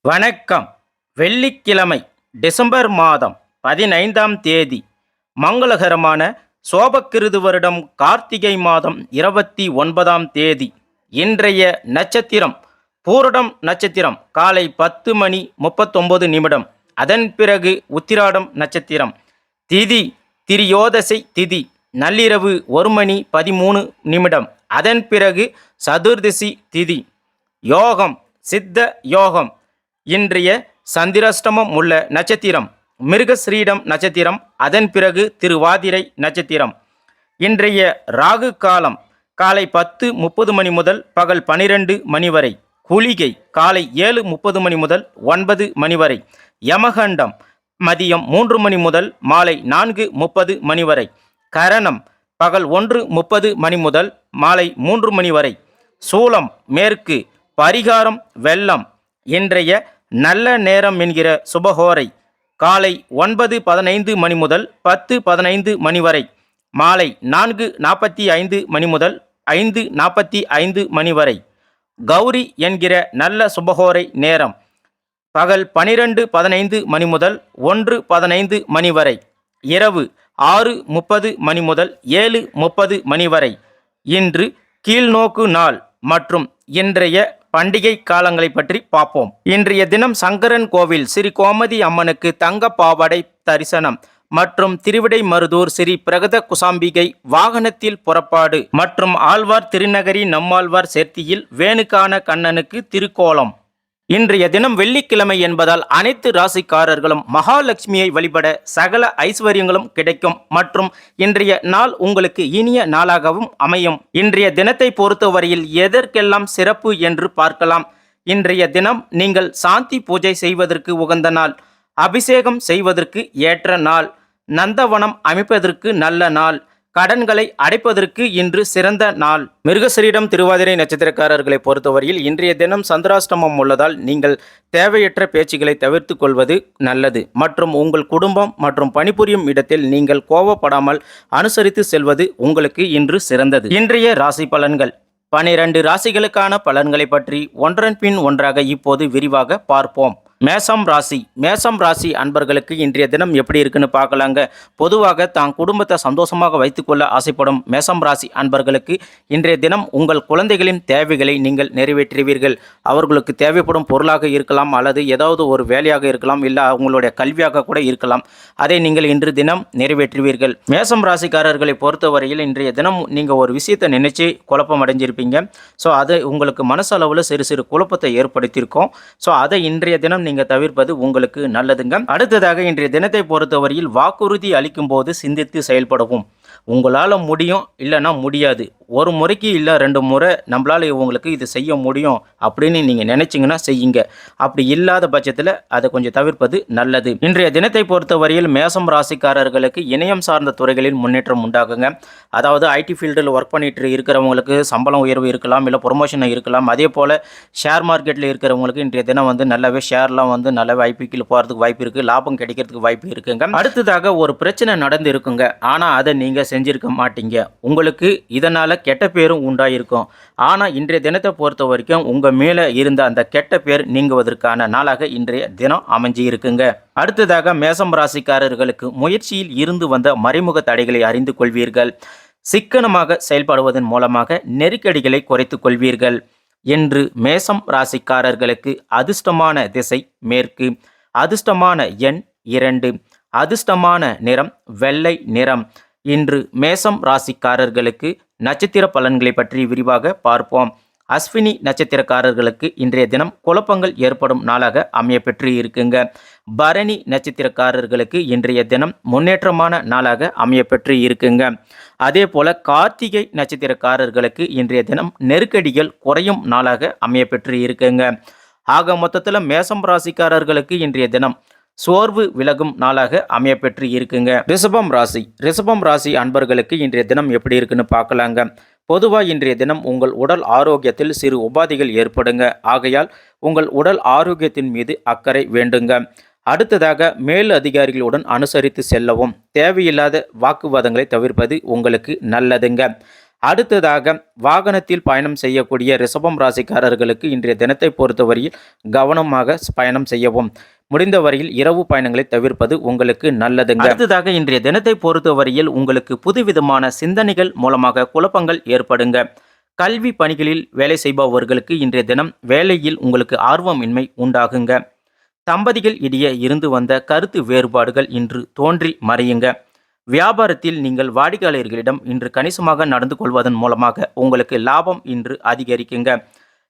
வணக்கம். வெள்ளிக்கிழமை டிசம்பர் மாதம் 15ஆம் தேதி, மங்களகரமான சோபக்கிருது வருடம் கார்த்திகை மாதம் 29ஆம் தேதி. இன்றைய நட்சத்திரம் பூரடம் நட்சத்திரம் காலை 10:39. அதன் பிறகு உத்திராடம் நட்சத்திரம். திதி திரியோதசை திதி நள்ளிரவு 1:13. அதன் பிறகு சதுர்தசி திதி. யோகம் சித்த யோகம். இன்றைய சந்திராஷ்டமம் உள்ள நட்சத்திரம் மிருகஸ்ரீடம் நட்சத்திரம். அதன் பிறகு திருவாதிரை நட்சத்திரம். இன்றைய ராகு காலம் காலை 10:30 முதல் பகல் 12 வரை. குளிகை காலை 7:30 முதல் 9 வரை. யமகண்டம் மதியம் 3 முதல் மாலை 4:30 வரை. கரணம் பகல் 1:30 முதல் மாலை 3 வரை. சூலம் மேற்கு. பரிகாரம் வெள்ளம். இன்றைய நல்ல நேரம் என்கிற சுபஹோரை காலை 9:15 முதல் 10:15 வரை. மாலை 4:45 முதல் 5:45 வரை. கௌரி என்கிற நல்ல சுபஹோரை நேரம் பகல் 12:15 முதல் 1:15 வரை. இரவு 6:30 முதல் 7:30 வரை. இன்று கீழ்நோக்கு நாள் மற்றும் இன்றைய பண்டிகை காலங்களை பற்றி பார்ப்போம். இன்றைய தினம் சங்கரன் கோவில் ஸ்ரீ கோமதி அம்மனுக்கு தங்க பாவாடை தரிசனம் மற்றும் திருவிடைமருதூர் ஸ்ரீ பிரகத குசாம்பிகை வாகனத்தில் புறப்பாடு மற்றும் ஆழ்வார் திருநகரி நம்மாழ்வார் சேர்த்தியில் வேணுகான கண்ணனுக்கு திருக்கோலம். இன்றைய தினம் வெள்ளிக்கிழமை என்பதால் அனைத்து ராசிக்காரர்களும் மகாலட்சுமியை வழிபட சகல ஐஸ்வர்யங்களும் கிடைக்கும் மற்றும் இன்றைய நாள் உங்களுக்கு இனிய நாளாகவும் அமையும். இன்றைய தினத்தை பொறுத்தவரையில் எதற்கெல்லாம் சிறப்பு என்று பார்க்கலாம். இன்றைய தினம் நீங்கள் சாந்தி பூஜை செய்வதற்கு உகந்த நாள், அபிஷேகம் செய்வதற்கு ஏற்ற நாள், நந்தவனம் அமைப்பதற்கு நல்ல நாள், கடன்களை அடைப்பதற்கு இன்று சிறந்த நாள். மிருகசரீடம் திருவாதிரை நட்சத்திரக்காரர்களை பொறுத்தவரையில் இன்றைய தினம் சந்திராஷ்டமம் உள்ளதால் நீங்கள் தேவையற்ற பேச்சுகளை தவிர்த்து கொள்வது நல்லது மற்றும் உங்கள் குடும்பம் மற்றும் பணிபுரியும் இடத்தில் நீங்கள் கோபப்படாமல் அனுசரித்து செல்வது உங்களுக்கு இன்று சிறந்தது. இன்றைய ராசி பலன்கள். 12 ராசிகளுக்கான பலன்களை பற்றி ஒன்றன் பின் ஒன்றாக இப்போது விரிவாக பார்ப்போம். மேசம் ராசி அன்பர்களுக்கு இன்றைய தினம் எப்படி இருக்குன்னு பார்க்கலாங்க. பொதுவாக தான் குடும்பத்தை சந்தோஷமாக வைத்துக்கொள்ள ஆசைப்படும் மேசம் ராசி அன்பர்களுக்கு இன்றைய தினம் உங்கள் குழந்தைகளின் தேவைகளை நீங்கள் நிறைவேற்றுவீர்கள். அவர்களுக்கு தேவைப்படும் பொருளாக இருக்கலாம் அல்லது ஏதாவது ஒரு வேலையாக இருக்கலாம், இல்லை அவங்களுடைய கல்வியாக கூட இருக்கலாம். அதை நீங்கள் இன்று தினம் நிறைவேற்றுவீர்கள். மேசம் ராசிக்காரர்களை பொறுத்தவரையில் இன்றைய தினம் நீங்கள் ஒரு விஷயத்தை நினைச்சு குழப்பம் அடைஞ்சிருப்பீங்க. ஸோ அது உங்களுக்கு மனசளவில் சிறு சிறு குழப்பத்தை ஏற்படுத்தியிருக்கோம். ஸோ அதை இன்றைய தினம் நீங்கள் தவிர்ப்பது உங்களுக்கு நல்லதுங்க. அடுத்ததாக இன்றைய தினத்தை பொறுத்தவரையில் வாக்குறுதி அளிக்கும் போது சிந்தித்து செயல்படவும். உங்களால் முடியும் இல்லைன்னா முடியாது, ஒரு முறைக்கு இல்லை 2 முறை நம்மளால் இவங்களுக்கு இது செய்ய முடியும் அப்படின்னு நீங்கள் நினைச்சிங்கன்னா செய்யுங்க. அப்படி இல்லாத பட்சத்தில் அதை கொஞ்சம் தவிர்ப்பது நல்லது. இன்றைய தினத்தை பொறுத்தவரையில் மேசம் ராசிக்காரர்களுக்கு இணையம் சார்ந்த துறைகளில் முன்னேற்றம் உண்டாகுங்க. அதாவது ஐடி ஃபீல்டில் ஒர்க் பண்ணிட்டு இருக்கிறவங்களுக்கு சம்பளம் உயர்வு இருக்கலாம், இல்லை ப்ரொமோஷன் இருக்கலாம். அதே போல் ஷேர் மார்க்கெட்டில் இருக்கிறவங்களுக்கு இன்றைய தினம் நல்லாவே ஷேர்லாம் நல்லாவே ஐபிக்கில் போகிறதுக்கு வாய்ப்பு இருக்குது, லாபம் கிடைக்கிறதுக்கு வாய்ப்பு இருக்குங்க. அடுத்ததாக ஒரு பிரச்சனை நடந்து இருக்குங்க, ஆனால் அதை நீங்கள் செஞ்சிருக்க மாட்டீங்க. உங்களுக்கு இதனால் கெட்ட பேரும் உண்டாயிருக்கும். ஆனால் இன்றைய தினத்தை பொறுத்த வரைக்கும் உங்கள் மேலே இருந்த அந்த கெட்ட பேர் நீங்குவதற்கான நாளாக இன்றைய தினம் அமைஞ்சி இருக்குங்க. அடுத்ததாக மேசம் ராசிக்காரர்களுக்கு முயற்சியில் இருந்து வந்த மறைமுக தடைகளை அறிந்து கொள்வீர்கள். சிக்கனமாக செயல்படுவதன் மூலமாக நெருக்கடிகளை குறைத்துக் கொள்வீர்கள். என்று மேசம் ராசிக்காரர்களுக்கு அதிர்ஷ்டமான திசை மேற்கு, அதிர்ஷ்டமான எண் 2, அதிர்ஷ்டமான நிறம் வெள்ளை நிறம். இன்று மேசம் ராசிக்காரர்களுக்கு நட்சத்திர பலன்களை பற்றி விரிவாக பார்ப்போம். அஸ்வினி நட்சத்திரக்காரர்களுக்கு இன்றைய தினம் குழப்பங்கள் ஏற்படும் நாளாக அமையப்பெற்று இருக்குங்க. பரணி நட்சத்திரக்காரர்களுக்கு இன்றைய தினம் முன்னேற்றமான நாளாக அமையப்பெற்று இருக்குங்க. அதே போல கார்த்திகை நட்சத்திரக்காரர்களுக்கு இன்றைய தினம் நெருக்கடிகள் குறையும் நாளாக அமையப்பெற்று இருக்குங்க. ஆக மொத்தத்தில் மேசம் ராசிக்காரர்களுக்கு இன்றைய தினம் சோர்வு விலகும் நாளாக அமையப்பெற்று இருக்குங்க. ரிஷபம் ராசி அன்பர்களுக்கு இன்றைய தினம் எப்படி இருக்குன்னு பார்க்கலாங்க. பொதுவாக இன்றைய தினம் உங்கள் உடல் ஆரோக்கியத்தில் சிறு உபாதைகள் ஏற்படுங்க. ஆகையால் உங்கள் உடல் ஆரோக்கியத்தின் மீது அக்கறை வேண்டுங்க. அடுத்ததாக மேல் அதிகாரிகளுடன் அனுசரித்து செல்லவும். தேவையில்லாத வாக்குவாதங்களை தவிர்ப்பது உங்களுக்கு நல்லதுங்க. அடுத்ததாக வாகனத்தில் பயணம் செய்யக்கூடிய ரிஷபம் ராசிக்காரர்களுக்கு இன்றைய தினத்தை பொறுத்தவரையில் கவனமாக பயணம் செய்யவும். முடிந்த வரையில் இரவு பயணங்களை தவிர்ப்பது உங்களுக்கு நல்லதுங்க. அடுத்ததாக இன்றைய தினத்தை பொறுத்தவரையில் உங்களுக்கு புதுவிதமான சிந்தனைகள் மூலமாக குழப்பங்கள் ஏற்படுங்க. கல்வி பணிகளில் வேலை செய்பவர்களுக்கு இன்றைய தினம் வேலையில் உங்களுக்கு ஆர்வமின்மை உண்டாகுங்க. தம்பதிகள் இடையே இருந்து வந்த கருத்து வேறுபாடுகள் இன்று தோன்றி மறையுங்க. வியாபாரத்தில் நீங்கள் வாடிக்கையாளர்களிடம் இன்று கணிசமாக நடந்து கொள்வதன் மூலமாக உங்களுக்கு லாபம் இன்று அதிகரிக்குங்க.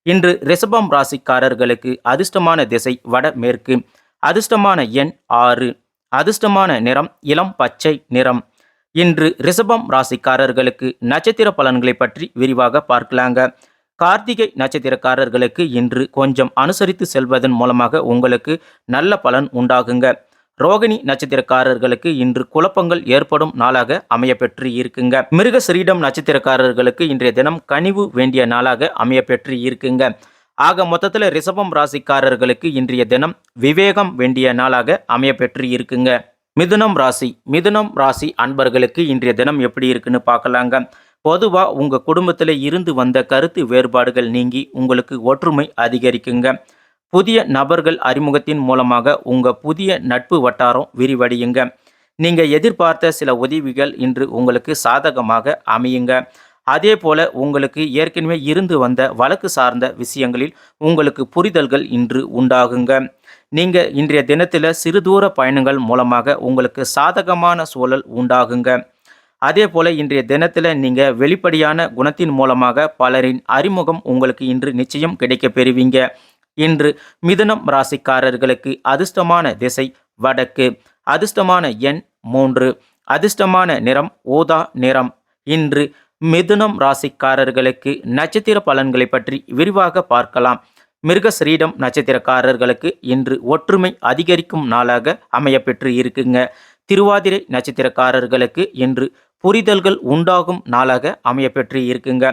இன்று ரிஷபம் ராசிக்காரர்களுக்கு அதிர்ஷ்டமான திசை வடமேற்கு, அதிர்ஷ்டமான எண் 6, அதிர்ஷ்டமான நிறம் இளம் பச்சை நிறம். இன்று ரிஷபம் ராசிக்காரர்களுக்கு நட்சத்திர பலன்களை பற்றி விரிவாக பார்க்கலாங்க. கார்த்திகை நட்சத்திரக்காரர்களுக்கு இன்று கொஞ்சம் அனுசரித்து செல்வதன் மூலமாக உங்களுக்கு நல்ல பலன் உண்டாகுங்க. ரோகிணி நட்சத்திரக்காரர்களுக்கு இன்று குழப்பங்கள் ஏற்படும் நாளாக அமையப்பெற்று இருக்குங்க. மிருகசீரிடம் நட்சத்திரக்காரர்களுக்கு இன்றைய தினம் கனிவு வேண்டிய நாளாக அமையப்பெற்று இருக்குங்க. ஆக மொத்தத்தில் ரிஷபம் ராசிக்காரர்களுக்கு இன்றைய தினம் விவேகம் வேண்டிய நாளாக அமையப்பெற்று இருக்குங்க. மிதுனம் ராசி அன்பர்களுக்கு இன்றைய தினம் எப்படி இருக்குன்னு பார்க்கலாங்க. பொதுவாக உங்கள் குடும்பத்தில் இருந்து வந்த கருத்து வேறுபாடுகள் நீங்கி உங்களுக்கு ஒற்றுமை அதிகரிக்குங்க. புதிய நபர்கள் அறிமுகத்தின் மூலமாக உங்கள் புதிய நட்பு வட்டாரம் விரிவடையுங்க. நீங்கள் எதிர்பார்த்த சில உதவிகள் இன்று உங்களுக்கு சாதகமாக அமையுங்க. அதே போல் உங்களுக்கு ஏற்கனவே இருந்து வந்த வழக்கு சார்ந்த விஷயங்களில் உங்களுக்கு புரிதல்கள் இன்று உண்டாகுங்க. நீங்கள் இன்றைய தினத்தில் சிறுதூர பயணங்கள் மூலமாக உங்களுக்கு சாதகமான சூழல் உண்டாகுங்க. அதே போல் இன்றைய தினத்தில் நீங்கள் வெளிப்படையான குணத்தின் மூலமாக பலரின் அறிமுகம் உங்களுக்கு இன்று நிச்சயம் கிடைக்க பெறுவீங்க. இன்று மிதுனம் ராசிக்காரர்களுக்கு அதிர்ஷ்டமான திசை வடக்கு, அதிர்ஷ்டமான எண் 3, அதிர்ஷ்டமான நிறம் ஊதா நிறம். இன்று மிதுனம் ராசிக்காரர்களுக்கு நட்சத்திர பலன்களை பற்றி விரிவாக பார்க்கலாம். மிருகசீரிடம் நட்சத்திரக்காரர்களுக்கு இன்று ஒற்றுமை அதிகரிக்கும் நாளாக அமையப்பெற்று இருக்குங்க. திருவாதிரை நட்சத்திரக்காரர்களுக்கு இன்று புரிதல்கள் உண்டாகும் நாளாக அமையப்பெற்று இருக்குங்க.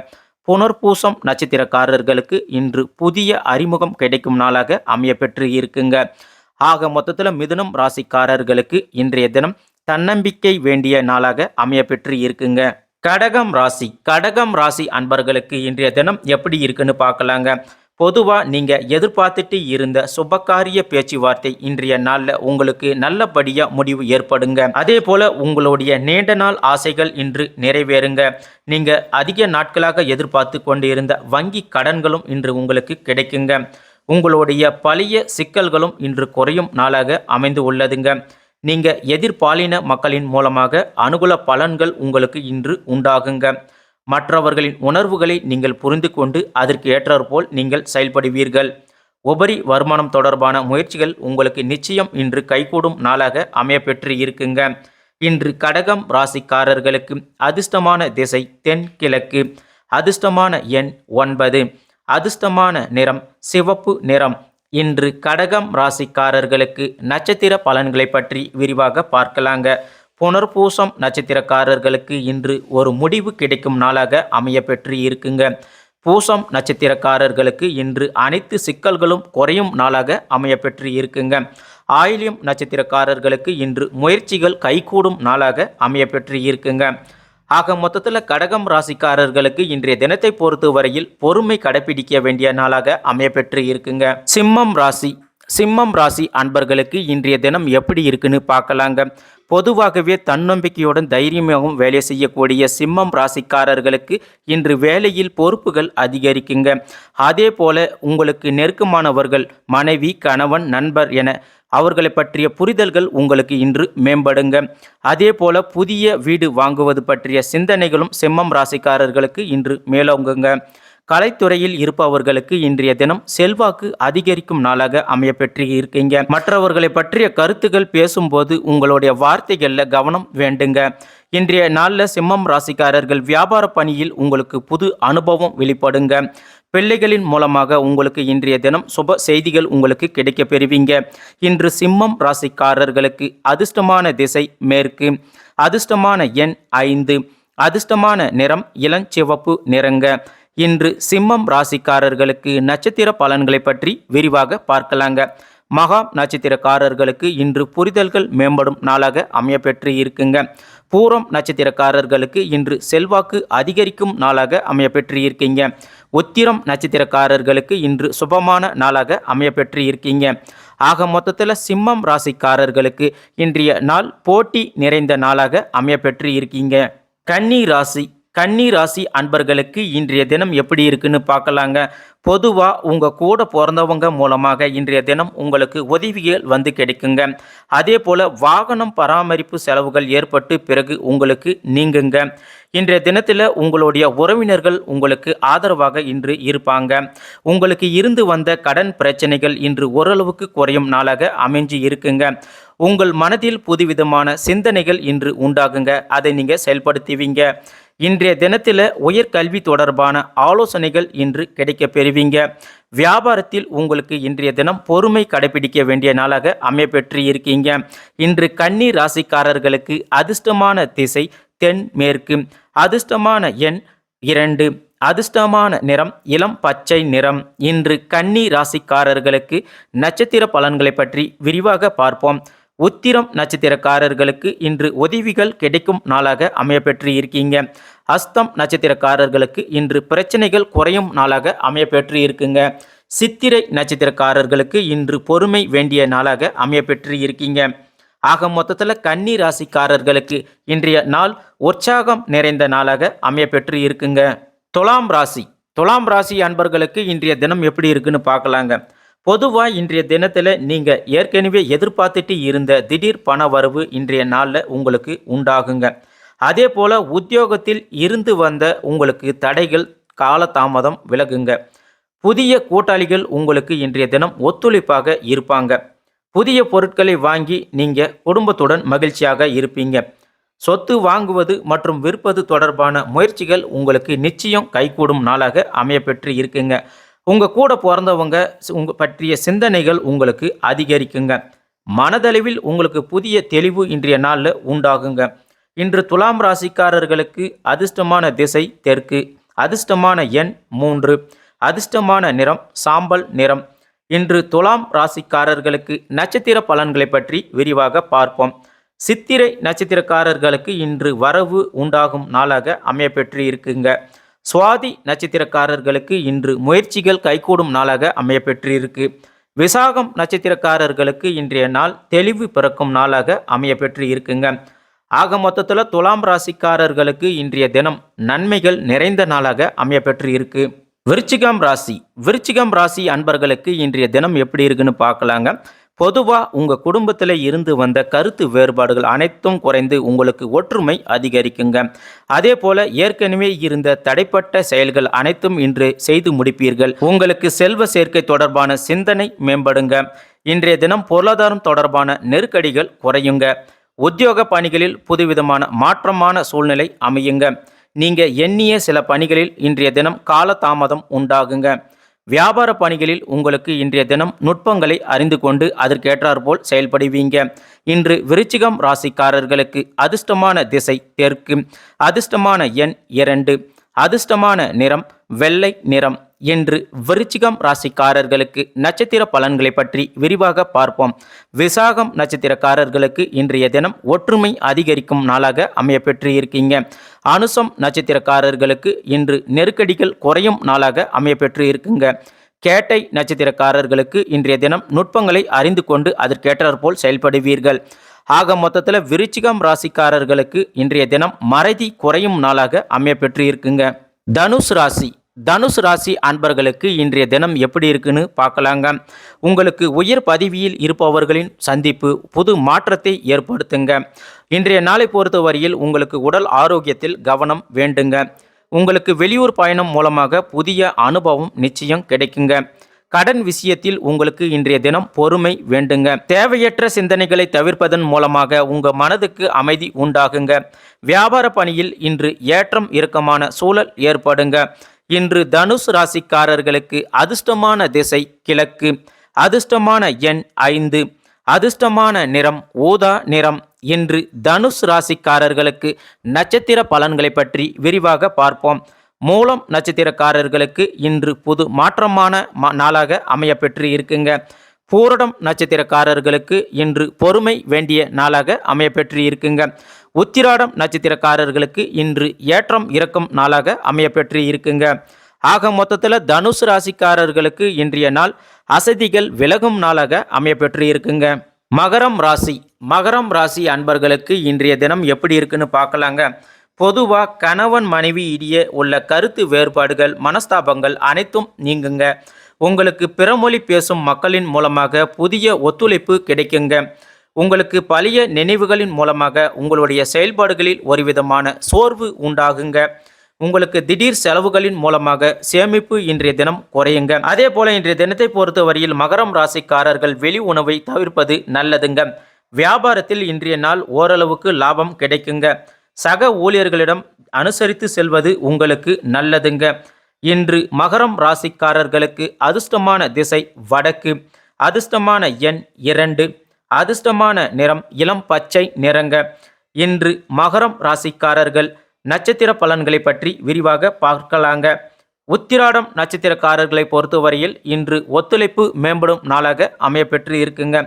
புனர்பூசம் நட்சத்திரக்காரர்களுக்கு இன்று புதிய அறிமுகம் கிடைக்கும் நாளாக அமையப்பெற்று இருக்குங்க. ஆக மொத்தத்தில் மிதுனம் ராசிக்காரர்களுக்கு இன்றைய தினம் தன்னம்பிக்கை வேண்டிய நாளாக அமையப்பெற்று இருக்குங்க. கடகம் ராசி அன்பர்களுக்கு இன்றைய தினம் எப்படி இருக்குன்னு பார்க்கலாங்க. பொதுவாக நீங்கள் எதிர்பார்த்துட்டு இருந்த சுபகாரிய பேச்சுவார்த்தை இன்றைய நாளில் உங்களுக்கு நல்லபடியாக முடிவு ஏற்படுங்க. அதே போல் உங்களுடைய நீண்ட நாள் ஆசைகள் இன்று நிறைவேறுங்க. நீங்கள் அதிக நாட்களாக எதிர்பார்த்து கொண்டு இருந்த வங்கி கடன்களும் இன்று உங்களுக்கு கிடைக்குங்க. உங்களுடைய பழைய சிக்கல்களும் இன்று குறையும் நாளாக அமைந்து உள்ளதுங்க. நீங்கள் எதிர்பாலின மக்களின் மூலமாக அனுகூல பலன்கள் உங்களுக்கு இன்று உண்டாகுங்க. மற்றவர்களின் உணர்வுகளை நீங்கள் புரிந்து கொண்டு அதற்கு ஏற்றாற்போல் நீங்கள் செயல்படுவீர்கள். உபரி வருமானம் தொடர்பான முயற்சிகள் உங்களுக்கு நிச்சயம் இன்று கைகூடும் நாளாக அமையப்பெற்று இருக்குங்க. இன்று கடகம் ராசிக்காரர்களுக்கு அதிர்ஷ்டமான திசை தென்கிழக்கு, அதிர்ஷ்டமான எண் 9, அதிர்ஷ்டமான நிறம் சிவப்பு நிறம். இன்று கடகம் ராசிக்காரர்களுக்கு நட்சத்திர பலன்களை பற்றி விரிவாக பார்க்கலாங்க. புனர்பூசம் நட்சத்திரக்காரர்களுக்கு இன்று ஒரு முடிவு கிடைக்கும் நாளாக அமையப்பெற்று இருக்குங்க. பூசம் நட்சத்திரக்காரர்களுக்கு இன்று அனைத்து சிக்கல்களும் குறையும் நாளாக அமையப்பெற்று இருக்குங்க. ஆயில்யம் நட்சத்திரக்காரர்களுக்கு இன்று முயற்சிகள் கைகூடும் நாளாக அமையப்பெற்று இருக்குங்க. ஆக மொத்தத்தில் கடகம் ராசிக்காரர்களுக்கு இன்றைய தினத்தை பொறுத்த வரையில் பொறுமை கடைபிடிக்க வேண்டிய நாளாக அமையப்பெற்று இருக்குங்க. சிம்மம் ராசி அன்பர்களுக்கு இன்றைய தினம் எப்படி இருக்குன்னு பார்க்கலாங்க. பொதுவாகவே தன்னம்பிக்கையுடன் தைரியமாகவும் வேலை செய்யக்கூடிய சிம்மம் ராசிக்காரர்களுக்கு இன்று வேலையில் பொறுப்புகள் அதிகரிக்குங்க. அதே போல உங்களுக்கு நெருக்கமானவர்கள் மனைவி, கணவன், நண்பர் என அவர்களை பற்றிய புரிதல்கள் உங்களுக்கு இன்று மேம்படுங்க. அதே போல புதிய வீடு வாங்குவது பற்றிய சிந்தனைகளும் சிம்மம் ராசிக்காரர்களுக்கு இன்று மேலோங்குங்க. கலைத்துறையில் இருப்பவர்களுக்கு இன்றைய தினம் செல்வாக்கு அதிகரிக்கும் நாளாக அமையப்பெற்று இருக்கீங்க. மற்றவர்களை பற்றிய கருத்துக்கள் பேசும்போது உங்களுடைய வார்த்தைகளில் கவனம் வேண்டுங்க. இன்றைய நாளில் சிம்மம் ராசிக்காரர்கள் வியாபார பணியில் உங்களுக்கு புது அனுபவம் வெளிப்படுங்க. பிள்ளைகளின் மூலமாக உங்களுக்கு இன்றைய தினம் சுப செய்திகள் உங்களுக்கு கிடைக்க பெறுவீங்க. இன்று சிம்மம் ராசிக்காரர்களுக்கு அதிர்ஷ்டமான திசை மேற்கு, அதிர்ஷ்டமான எண் 5, அதிர்ஷ்டமான நிறம் இளஞ்சிவப்பு நிறங்க. இன்று சிம்மம் ராசிக்காரர்களுக்கு நட்சத்திர பலன்களை பற்றி விரிவாக பார்க்கலாங்க. மகா நட்சத்திரக்காரர்களுக்கு இன்று புரிதல்கள் மேம்படும் நாளாக அமையப்பெற்று இருக்குங்க. பூரம் நட்சத்திரக்காரர்களுக்கு இன்று செல்வாக்கு அதிகரிக்கும் நாளாக அமையப்பெற்று இருக்கீங்க. உத்திரம் நட்சத்திரக்காரர்களுக்கு இன்று சுபமான நாளாக அமையப்பெற்று இருக்கீங்க. ஆக மொத்தத்தில் சிம்மம் ராசிக்காரர்களுக்கு இன்றைய நாள் போட்டி நிறைந்த நாளாக அமையப்பெற்று இருக்கீங்க. கன்னி ராசி அன்பர்களுக்கு இன்றைய தினம் எப்படி இருக்குன்னு பார்க்கலாங்க. பொதுவாக உங்கள் கூட பிறந்தவங்க மூலமாக இன்றைய தினம் உங்களுக்கு உதவிகள் வந்து கிடைக்குங்க. அதே போல் வாகனம் பராமரிப்பு செலவுகள் ஏற்பட்டு பிறகு உங்களுக்கு நீங்குங்க. இன்றைய தினத்தில் உங்களுடைய உறவினர்கள் உங்களுக்கு ஆதரவாக இன்று இருப்பாங்க. உங்களுக்கு இருந்து வந்த கடன் பிரச்சனைகள் இன்று ஓரளவுக்கு குறையும் நாளாக அமைஞ்சு இருக்குங்க. உங்கள் மனதில் புதுவிதமான சிந்தனைகள் இன்று உண்டாகுங்க. அதை நீங்கள் செயல்படுத்துவீங்க. இன்றைய தினத்தில் உயர்கல்வி தொடர்பான ஆலோசனைகள் இன்று கிடைக்க பெறுவீங்க. வியாபாரத்தில் உங்களுக்கு இன்றைய தினம் பொறுமை கடைபிடிக்க வேண்டிய நாளாக அமையப்பெற்று இருக்கீங்க. இன்று கன்னி ராசிக்காரர்களுக்கு அதிர்ஷ்டமான திசை தென்மேற்கு. அதிர்ஷ்டமான எண் 2. அதிர்ஷ்டமான நிறம் இளம் பச்சை நிறம். இன்று கன்னி ராசிக்காரர்களுக்கு நட்சத்திர பலன்களை பற்றி விரிவாக பார்ப்போம். உத்திரம் நட்சத்திரக்காரர்களுக்கு இன்று உதவிகள் கிடைக்கும் நாளாக அமையப்பெற்று இருக்கீங்க. அஸ்தம் நட்சத்திரக்காரர்களுக்கு இன்று பிரச்சனைகள் குறையும் நாளாக அமையப்பெற்று இருக்குங்க. சித்திரை நட்சத்திரக்காரர்களுக்கு இன்று பொறுமை வேண்டிய நாளாக அமையப்பெற்று இருக்கீங்க. ஆக மொத்தத்தில் கன்னி ராசிக்காரர்களுக்கு இன்றைய நாள் உற்சாகம் நிறைந்த நாளாக அமையப்பெற்று இருக்குங்க. துலாம் ராசி அன்பர்களுக்கு இன்றைய தினம் எப்படி இருக்குன்னு பார்க்கலாங்க. பொதுவாக இன்றைய தினத்தில் நீங்கள் ஏற்கனவே எதிர்பார்த்துட்டு இருந்த திடீர் பண வரவு இன்றைய நாளில் உங்களுக்கு உண்டாகுங்க. அதே போல் உத்தியோகத்தில் இருந்து வந்த உங்களுக்கு தடைகள் காலதாமதம் விலகுங்க. புதிய கூட்டாளிகள் உங்களுக்கு இன்றைய தினம் ஒத்துழைப்பாக இருப்பாங்க. புதிய பொருட்களை வாங்கி நீங்கள் குடும்பத்துடன் மகிழ்ச்சியாக இருப்பீங்க. சொத்து வாங்குவது மற்றும் விற்பது தொடர்பான முயற்சிகள் உங்களுக்கு நிச்சயம் கைகூடும் நாளாக அமையப்பெற்று இருக்குங்க. உங்கள் கூட பிறந்தவங்க பற்றிய சிந்தனைகள் உங்களுக்கு அதிகரிக்குங்க. மனதளவில் உங்களுக்கு புதிய தெளிவு இன்றைய நாளில் உண்டாகுங்க. இன்று துலாம் ராசிக்காரர்களுக்கு அதிர்ஷ்டமான திசை தெற்கு. அதிர்ஷ்டமான எண் 3. அதிர்ஷ்டமான நிறம் சாம்பல் நிறம். இன்று துலாம் ராசிக்காரர்களுக்கு நட்சத்திர பலன்களை பற்றி விரிவாக பார்ப்போம். சித்திரை நட்சத்திரக்காரர்களுக்கு இன்று வரவு உண்டாகும் நாளாக அமையப்பெற்று இருக்குங்க. சுவாதி நட்சத்திரக்காரர்களுக்கு இன்று முயற்சிகள் கைகூடும் நாளாக அமையப்பெற்று இருக்கு. விசாகம் நட்சத்திரக்காரர்களுக்கு இன்றைய நாள் தெளிவு பிறக்கும் நாளாக அமையப்பெற்று இருக்குங்க. ஆக மொத்தத்தில் துலாம் ராசிக்காரர்களுக்கு இன்றைய தினம் நன்மைகள் நிறைந்த நாளாக அமையப்பெற்று இருக்கு. விருச்சிகம் ராசி அன்பர்களுக்கு இன்றைய தினம் எப்படி இருக்குன்னு பார்க்கலாங்க. பொதுவாக உங்கள் குடும்பத்தில் இருந்து வந்த கருத்து வேறுபாடுகள் அனைத்தும் குறைந்து உங்களுக்கு ஒற்றுமை அதிகரிக்குங்க. அதே போல் ஏற்கனவே இருந்த தடைப்பட்ட செயல்கள் அனைத்தும் இன்று செய்து முடிப்பீர்கள். உங்களுக்கு செல்வ சேர்க்கை தொடர்பான சிந்தனை மேம்படுங்க. இன்றைய தினம் பொருளாதாரம் தொடர்பான நெருக்கடிகள் குறையுங்க. உத்தியோக பணிகளில் புதுவிதமான மாற்றமான சூழ்நிலை அமையுங்க. நீங்கள் எண்ணிய சில பணிகளில் இன்றைய தினம் காலதாமதம் உண்டாகுங்க. வியாபார பணிகளில் உங்களுக்கு இன்றைய தினம் நுட்பங்களை அறிந்து கொண்டு அதற்கேற்றாற்போல் செயல்படுவீங்க. இன்று விருச்சிகம் ராசிக்காரர்களுக்கு அதிர்ஷ்டமான திசை தெற்கு. அதிர்ஷ்டமான எண் 2. அதிர்ஷ்டமான நிறம் வெள்ளை நிறம். இன்று விருச்சிகம் ராசிக்காரர்களுக்கு நட்சத்திர பலன்களை பற்றி விரிவாக பார்ப்போம். விசாகம் நட்சத்திரக்காரர்களுக்கு இன்றைய தினம் ஒற்றுமை அதிகரிக்கும் நாளாக அமையப்பெற்று இருக்கீங்க. அனுசம் நட்சத்திரக்காரர்களுக்கு இன்று நெருக்கடிகள் குறையும் நாளாக அமையப்பெற்று இருக்குங்க. கேட்டை நட்சத்திரக்காரர்களுக்கு இன்றைய தினம் நுட்பங்களை அறிந்து கொண்டு அதற்கேற்றாற்போல் செயல்படுவீர்கள். ஆக மொத்தத்தில் விருச்சிகம் ராசிக்காரர்களுக்கு இன்றைய தினம் மறதி குறையும் நாளாக அமையப்பெற்று இருக்குங்க. தனுசு ராசி அன்பர்களுக்கு இன்றைய தினம் எப்படி இருக்குன்னு பார்க்கலாங்க. உங்களுக்கு உயர் பதவியில் இருப்பவர்களின் சந்திப்பு புது மாற்றத்தை ஏற்படுத்துங்க. இன்றைய நாளை பொறுத்தவரையில் உங்களுக்கு உடல் ஆரோக்கியத்தில் கவனம் வேண்டுங்க. உங்களுக்கு வெளியூர் பயணம் மூலமாக புதிய அனுபவம் நிச்சயம் கிடைக்குங்க. கடன் விஷயத்தில் உங்களுக்கு இன்றைய தினம் பொறுமை வேண்டுங்க. தேவையற்ற சிந்தனைகளை தவிர்ப்பதன் மூலமாக உங்கள் மனதுக்கு அமைதி உண்டாகுங்க. வியாபார பணியில் இன்று ஏற்றம் இறக்கமான சூழல் ஏற்படுங்க. இன்று தனுசு ராசிக்காரர்களுக்கு அதிர்ஷ்டமான திசை கிழக்கு. அதிர்ஷ்டமான எண் 5. அதிர்ஷ்டமான நிறம் ஊதா நிறம். இன்று தனுசு ராசிக்காரர்களுக்கு நட்சத்திர பலன்களை பற்றி விரிவாக பார்ப்போம். மூலம் நட்சத்திரக்காரர்களுக்கு இன்று புது மாற்றமான நாளாக அமையப்பெற்று இருக்குங்க. பூரடம் நட்சத்திரக்காரர்களுக்கு இன்று பொறுமை வேண்டிய நாளாக அமையப்பெற்று இருக்குங்க. உத்திராடம் நட்சத்திரக்காரர்களுக்கு இன்று ஏற்றம் இறக்கும் நாளாக அமையப்பெற்று இருக்குங்க. ஆக மொத்தத்தில் தனுசு ராசிக்காரர்களுக்கு இன்றைய நாள் அசதிகள் விலகும் நாளாக அமையப்பெற்று இருக்குங்க. மகரம் ராசி அன்பர்களுக்கு இன்றைய தினம் எப்படி இருக்குன்னு பார்க்கலாங்க. பொதுவாக கணவன் மனைவி இடையே உள்ள கருத்து வேறுபாடுகள் மனஸ்தாபங்கள் அனைத்தும் நீங்குங்க. உங்களுக்கு பிறமொழி பேசும் மக்களின் மூலமாக புதிய ஒத்துழைப்பு கிடைக்குங்க. உங்களுக்கு பழைய நினைவுகளின் மூலமாக உங்களுடைய செயல்பாடுகளில் ஒரு விதமான சோர்வு உண்டாகுங்க. உங்களுக்கு திடீர் செலவுகளின் மூலமாக சேமிப்பு இன்றைய தினம் குறையுங்க. அதே போல இன்றைய தினத்தை பொறுத்தவரையில் மகரம் ராசிக்காரர்கள் வெளி உணவை தவிர்ப்பது நல்லதுங்க. வியாபாரத்தில் இன்றைய நாள் ஓரளவுக்கு லாபம் கிடைக்குங்க. சக ஊழியர்களிடம் அனுசரித்து செல்வது உங்களுக்கு நல்லதுங்க. இன்று மகரம் ராசிக்காரர்களுக்கு அதிர்ஷ்டமான திசை வடக்கு, அதிர்ஷ்டமான எண் 2, அதிர்ஷ்டமான நிறம் இளம் பச்சை நிறங்க. இன்று மகரம் ராசிக்காரர்கள் நட்சத்திர பலன்களை பற்றி விரிவாக பார்க்கலாங்க. உத்திராடம் நட்சத்திரக்காரர்களை பொறுத்தவரையில் இன்று ஒத்துழைப்பு மேம்படும் நாளாக அமையப்பெற்று இருக்குங்க.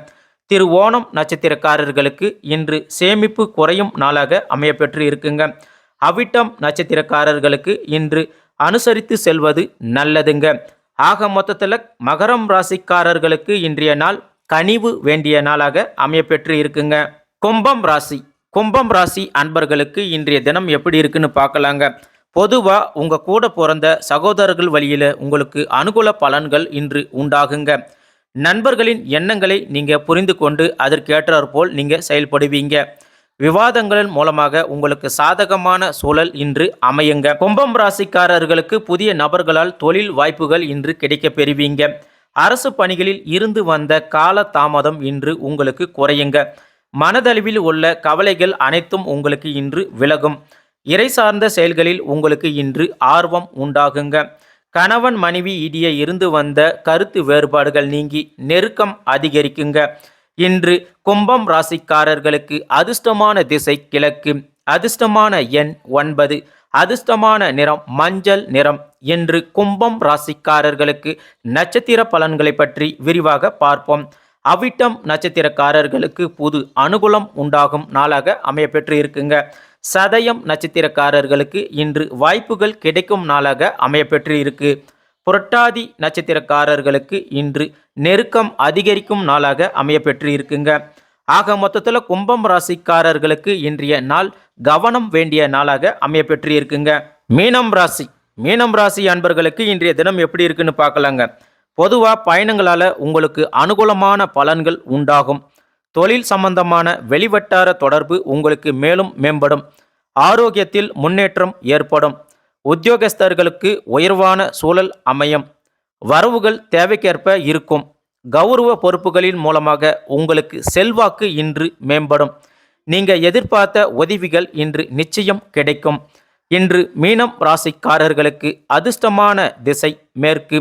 திருவோணம் நட்சத்திரக்காரர்களுக்கு இன்று சேமிப்பு குறையும் நாளாக அமையப்பெற்று இருக்குங்க. அவிட்டம் நட்சத்திரக்காரர்களுக்கு இன்று அனுசரித்து செல்வது நல்லதுங்க. ஆக மொத்தத்தில் மகரம் ராசிக்காரர்களுக்கு இன்றைய நாள் கனிவு வேண்டிய நாளாக அமையப்பெற்று இருக்குங்க. கும்பம் ராசி அன்பர்களுக்கு இன்றைய தினம் எப்படி இருக்குன்னு பார்க்கலாங்க. பொதுவாக உங்கள் கூட பிறந்த சகோதரர்கள் வழியில் உங்களுக்கு அனுகூல பலன்கள் இன்று உண்டாகுங்க. நண்பர்களின் எண்ணங்களை நீங்கள் புரிந்து கொண்டு அதற்கேற்றாற்போல் நீங்கள் செயல்படுவீங்க. விவாதங்களின் மூலமாக உங்களுக்கு சாதகமான சூழல் இன்று அமையுங்க. கும்பம் ராசிக்காரர்களுக்கு புதிய நபர்களால் தொழில் வாய்ப்புகள் இன்று கிடைக்க பெறுவீங்க. அரசு பணிகளில் இருந்து வந்த கால தாமதம் இன்று உங்களுக்கு குறையுங்க. மனதளவில் உள்ள கவலைகள் அனைத்தும் உங்களுக்கு இன்று விலகும். இறை சார்ந்த செயல்களில் உங்களுக்கு இன்று ஆர்வம் உண்டாகுங்க. கணவன் மனைவி இடையே இருந்து வந்த கருத்து வேறுபாடுகள் நீங்கி நெருக்கம் அதிகரிக்குங்க. இன்று கும்பம் ராசிக்காரர்களுக்கு அதிர்ஷ்டமான திசை கிழக்கு, அதிர்ஷ்டமான எண் 9, அதிர்ஷ்டமான நிறம் மஞ்சள் நிறம். இன்று கும்பம் ராசிக்காரர்களுக்கு நட்சத்திர பலன்களை பற்றி விரிவாக பார்ப்போம். அவிட்டம் நட்சத்திரக்காரர்களுக்கு புது அனுகூலம் உண்டாகும் நாளாக அமையப்பெற்று இருக்குங்க. சதயம் நட்சத்திரக்காரர்களுக்கு இன்று வாய்ப்புகள் கிடைக்கும் நாளாக அமையப்பெற்று இருக்கு. புரட்டாதி நட்சத்திரக்காரர்களுக்கு இன்று நெருக்கம் அதிகரிக்கும் நாளாக அமையப்பெற்று இருக்குங்க. ஆக மொத்தத்தில் கும்பம் ராசிக்காரர்களுக்கு இன்றைய நாள் கவனம் வேண்டிய நாளாக அமையப்பெற்று இருக்குங்க. மீனம் ராசி அன்பர்களுக்கு இன்றைய தினம் எப்படி இருக்குன்னு பார்க்கலாங்க. பொதுவாக பயணங்களால் உங்களுக்கு அனுகூலமான பலன்கள் உண்டாகும். தொழில் சம்பந்தமான வெளிவட்டார தொடர்பு உங்களுக்கு மேலும் மேம்படும். ஆரோக்கியத்தில் முன்னேற்றம் ஏற்படும். உத்தியோகஸ்தர்களுக்கு உயர்வான சூழல் அமையும். வரவுகள் தேவைக்கேற்ப இருக்கும். கௌரவ பொறுப்புகளின் மூலமாக உங்களுக்கு செல்வாக்கு இன்று மேம்படும். நீங்கள் எதிர்பார்த்த உதவிகள் இன்று நிச்சயம் கிடைக்கும். இன்று மீனம் ராசிக்காரர்களுக்கு அதிர்ஷ்டமான திசை மேற்கு,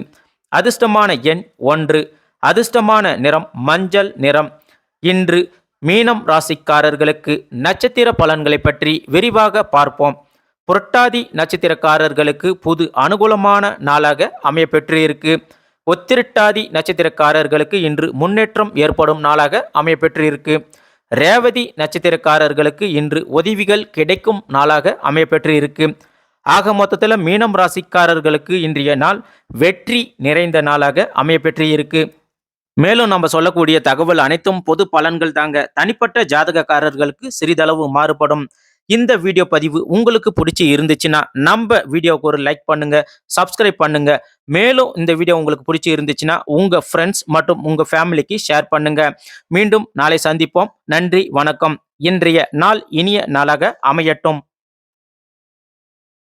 அதிர்ஷ்டமான எண் 1, அதிர்ஷ்டமான நிறம் மஞ்சள் நிறம். இன்று மீனம் ராசிக்காரர்களுக்கு நட்சத்திர பலன்களை பற்றி விரிவாக பார்ப்போம். புரட்டாதி நட்சத்திரக்காரர்களுக்கு புது அனுகூலமான நாளாக அமையப்பெற்று இருக்கு. உத்திரட்டாதி நட்சத்திரக்காரர்களுக்கு இன்று முன்னேற்றம் ஏற்படும் நாளாக அமையப்பெற்று இருக்கு. ரேவதி நட்சத்திரக்காரர்களுக்கு இன்று உதவிகள் கிடைக்கும் நாளாக அமையப்பெற்று இருக்கு. ஆக மொத்தத்தில் மீனம் ராசிக்காரர்களுக்கு இன்றைய நாள் வெற்றி நிறைந்த நாளாக அமையப்பெற்று இருக்கு. மேலும் நம்ம சொல்லக்கூடிய தகவல் அனைத்தும் பொது பலன்கள் தாங்க. தனிப்பட்ட ஜாதகக்காரர்களுக்கு சிறிதளவு மாறுபடும். இந்த வீடியோ பதிவு உங்களுக்கு பிடிச்சி இருந்துச்சுன்னா நம்ம வீடியோவுக்கு ஒரு லைக் பண்ணுங்க, சப்ஸ்கிரைப் பண்ணுங்க. மேலும் இந்த வீடியோ உங்களுக்கு பிடிச்சி இருந்துச்சுன்னா உங்க ஃப்ரெண்ட்ஸ் மற்றும் உங்க ஃபேமிலிக்கு ஷேர் பண்ணுங்க. மீண்டும் நாளை சந்திப்போம். நன்றி, வணக்கம். இன்றைய நாள் இனிய நாளாக அமையட்டும்.